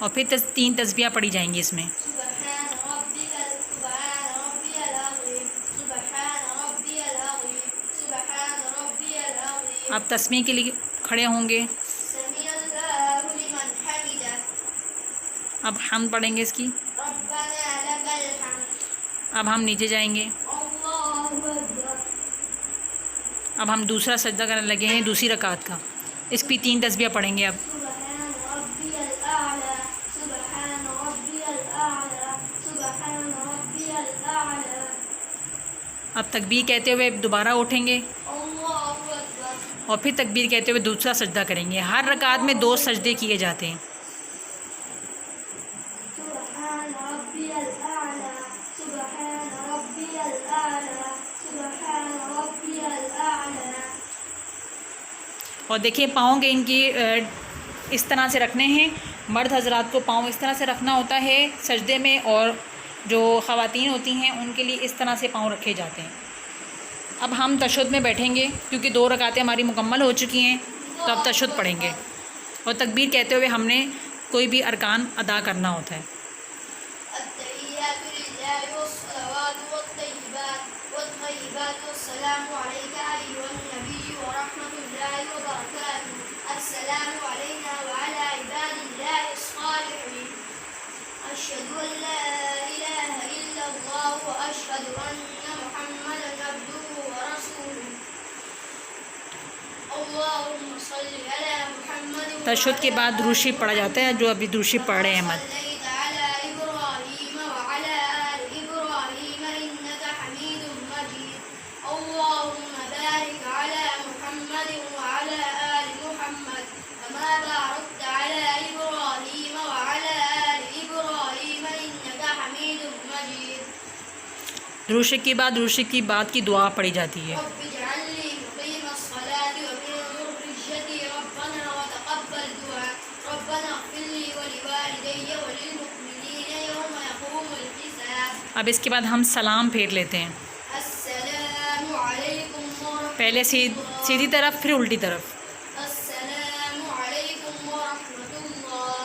اور پھر 3 تسبیح پڑھی جائیں گی اس میں. سبحان ربي العظيم سبحان ربي العظيم سبحان ربي العظيم. آپ تسمیح کے لیے کھڑے ہوں گے. سمع الله لمن حمده. اب حمد پڑھیں گے اس کی. ربنا لك الحمد. اب ہم نیچے جائیں گے. الله أكبر. اب ہم دوسرا سجدہ کرنے لگے ہیں دوسری رکعت کا. اس کی 3 تسبیح پڑھیں گے. اب سبحان ربي الأعلى سبحان ربي الأعلى سبحان ربي الأعلى. اب تکبیر کہتے ہوئے دوبارہ اٹھیں گے الله أكبر. اور پھر تکبیر کہتے ہوئے دوسرا سجدہ کریں گے. ہر رکعت میں 2 سجدے کیے جاتے ہیں. سبحان ربي الأعلى سبحان ربي الأعلى سبحان ربي الأعلى. اور دیکھیں پاؤں کے ان کی اس طرح سے رکھنے ہیں. مرد حضرات کو پاؤں اس طرح سے رکھنا ہوتا ہے سجدے میں، اور جو خواتین ہوتی ہیں ان کے لیے اس طرح سے پاؤں رکھے جاتے ہیں. اب ہم تشہد میں بیٹھیں گے کیونکہ 2 رکعتیں ہماری مکمل ہو چکی ہیں، تو اب تشہد پڑھیں گے اور تکبیر کہتے ہوئے ہم نے کوئی بھی ارکان ادا کرنا ہوتا ہے. التحيات لله والصلوات والطيبات والسلام عليك أيها النبي ورحمة الله وبركاته. السلام علينا وعلى عباد الله الصالحين. أشهد أن لا إله إلا الله وأشهد أن محمدا عبده ورسوله. اللهم صل على محمد تشہد کے بعد درود شریف پڑھا جاتا ہے جو ابھی درود شریف پڑھ رہے ہیں احمد. صليت على إبراهيم وعلى آل إبراهيم إنك حميد مجيد. اللهم بارك على محمد وعلى آل محمد كما باركت على إبراهيم وعلى آل إبراهيم إنك حميد مجيد. درود شریف کے بعد درود شریف کی بعد کی دعا پڑھی جاتی ہے. رب اجعلني مقيم الصلاة ومن ذريتي ربنا وتقبل دعاء. ربنا اغفر لي ولوالدي وللمؤمنين يوم يقوم الحساب. اب اس کے بعد ہم سلام پھیر لیتے ہیں. السلام علیکم ورحمۃ پہلے سیدھی طرف پھر الٹی طرف. السلام علیکم ورحمۃ اللہ.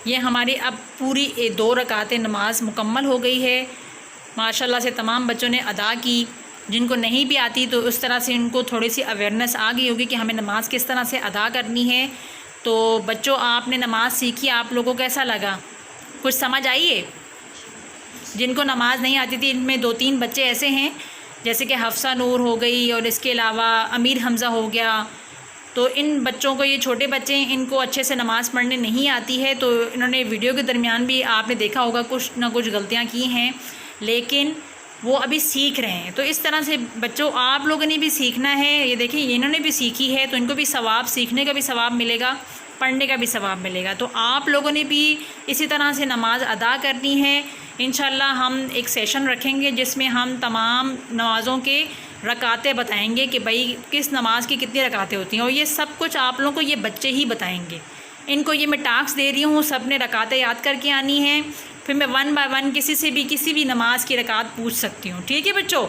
یہ ہماری اب پوری 2 رکعتیں نماز مکمل ہو گئی ہے. ماشاءاللہ سے تمام بچوں نے ادا کی. جن کو نہیں بھی آتی تو اس طرح سے ان کو تھوڑی سی اویئرنیس آ گئی ہوگی کہ ہمیں نماز کس طرح سے ادا کرنی ہے. تو بچوں آپ نے نماز سیکھی، آپ لوگوں کو کیسا لگا؟ کچھ سمجھ آئی ہے؟ جن کو نماز نہیں آتی تھی ان میں 2-3 بچے ایسے ہیں جیسے کہ حفصہ نور ہو گئی اور اس کے علاوہ امیر حمزہ ہو گیا. تو ان بچوں کو، یہ چھوٹے بچے ہیں، ان کو اچھے سے نماز پڑھنے نہیں آتی ہے. تو انہوں نے ویڈیو کے درمیان بھی آپ نے دیکھا ہوگا کچھ نہ کچھ غلطیاں کی ہیں، لیکن وہ ابھی سیکھ رہے ہیں. تو اس طرح سے بچوں آپ لوگوں نے بھی سیکھنا ہے. یہ دیکھیں انہوں نے بھی سیکھی ہے تو ان کو بھی ثواب، سیکھنے کا بھی ثواب ملے گا، پڑھنے کا بھی ثواب ملے گا. تو آپ لوگوں نے بھی اسی طرح سے نماز ادا کرنی ہے. انشاءاللہ ہم ایک سیشن رکھیں گے جس میں ہم تمام نمازوں کے رکعتیں بتائیں گے کہ بھائی کس نماز کی کتنی رکعتیں ہوتی ہیں. اور یہ سب کچھ آپ لوگوں کو یہ بچے ہی بتائیں گے. ان کو یہ میں ٹاسک دے رہی ہوں، سب نے رکعتیں یاد کر کے آنی ہیں. پھر میں 1 بائی 1 کسی بھی نماز کی رکعت پوچھ سکتی ہوں. ٹھیک ہے بچوں؟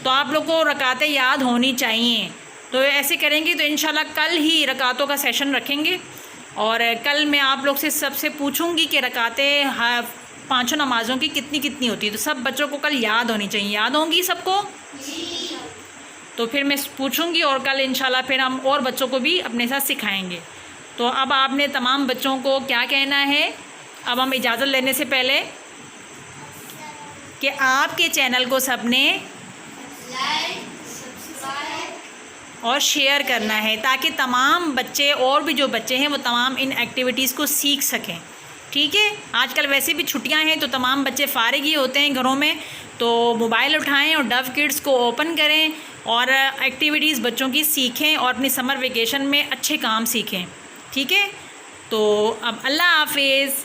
تو آپ لوگ کو رکعتیں یاد ہونی چاہیے. تو ایسے کریں گے تو انشاءاللہ کل ہی رکعتوں کا سیشن رکھیں گے. اور کل میں آپ لوگ سے سب سے پوچھوں گی کہ رکعتیں 5 نمازوں کی کتنی ہوتی ہے. تو سب بچوں کو کل یاد ہونی چاہیے. یاد ہوں گی سب کو؟ تو پھر میں پوچھوں گی اور کل انشاءاللہ پھر ہم اور بچوں کو بھی اپنے ساتھ سکھائیں گے. تو اب آپ نے تمام بچوں کو کیا کہنا ہے؟ اب ہم اجازت لینے سے پہلے کہ آپ کے چینل کو سب نے لائک، سبسکرائب اور شیئر کرنا ہے تاکہ تمام بچے اور بھی جو بچے ہیں وہ تمام ان ایکٹیویٹیز کو سیکھ سکیں. ٹھیک ہے؟ آج کل ویسے بھی چھٹیاں ہیں تو تمام بچے فارغ ہی ہوتے ہیں گھروں میں. تو موبائل اٹھائیں اور ڈو کڈس کو اوپن کریں اور ایکٹیویٹیز بچوں کی سیکھیں اور اپنی سمر ویکیشن میں اچھے کام سیکھیں. ٹھیک ہے؟ تو اب اللہ حافظ.